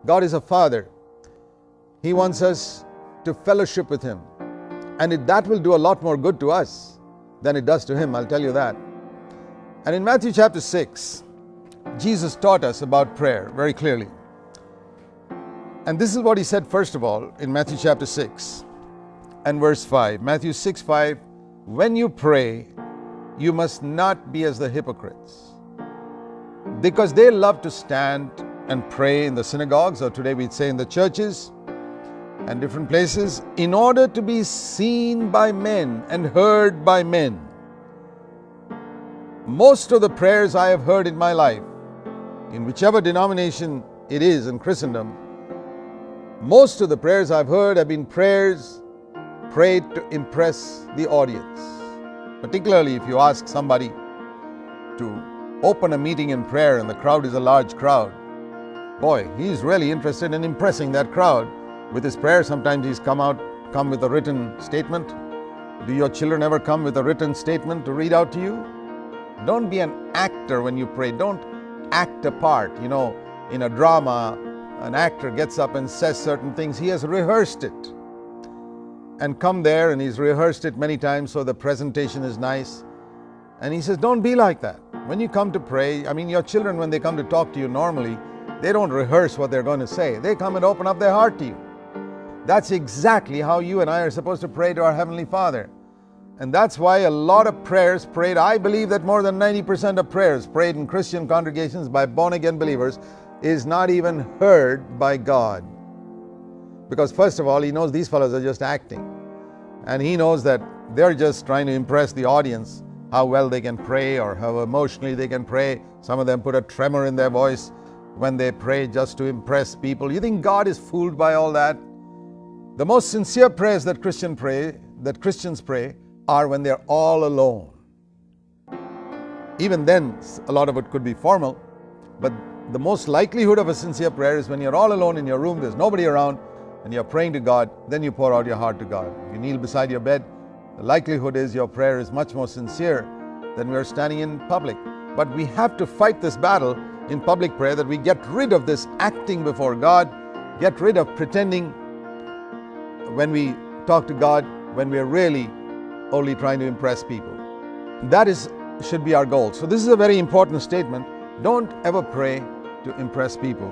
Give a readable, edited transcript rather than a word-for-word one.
God is a Father. He wants us to fellowship with Him. And that will do a lot more good to us than it does to Him, I'll tell you that. And in Matthew chapter 6, Jesus taught us about prayer very clearly. And this is what He said first of all in Matthew chapter 6 and verse 5. Matthew 6:5, when you pray, you must not be as the hypocrites, because they love to stand and pray in the synagogues, or today we'd say in the churches and different places, in order to be seen by men and heard by men. Most of the prayers I have heard in my life, in whichever denomination it is in Christendom, most of the prayers I've heard have been prayers prayed to impress the audience. Particularly if you ask somebody to open a meeting in prayer and the crowd is a large crowd, boy, he's really interested in impressing that crowd with his prayer. Sometimes he's come with a written statement. Do your children ever come with a written statement to read out to you? Don't be an actor when you pray. Don't act a part. You know, in a drama, an actor gets up and says certain things. He has rehearsed it and come there and he's rehearsed it many times, so the presentation is nice. And he says, don't be like that. When you come to pray, I mean, your children, when they come to talk to you normally, they don't rehearse what they're going to say. They come and open up their heart to you. That's exactly how you and I are supposed to pray to our Heavenly Father. And that's why a lot of prayers prayed, I believe that more than 90% of prayers prayed in Christian congregations by born-again believers is not even heard by God. Because first of all, He knows these fellows are just acting. And He knows that they're just trying to impress the audience, how well they can pray or how emotionally they can pray. Some of them put a tremor in their voice when they pray just to impress people. You think God is fooled by all that? The most sincere prayers that Christians pray are when they're all alone. Even then, a lot of it could be formal, but the most likelihood of a sincere prayer is when you're all alone in your room, there's nobody around, and you're praying to God, then you pour out your heart to God. If you kneel beside your bed, the likelihood is your prayer is much more sincere than we're standing in public. But we have to fight this battle in public prayer, that we get rid of this acting before God, get rid of pretending when we talk to God, when we're really only trying to impress people. That should be our goal. So this is a very important statement. Don't ever pray to impress people.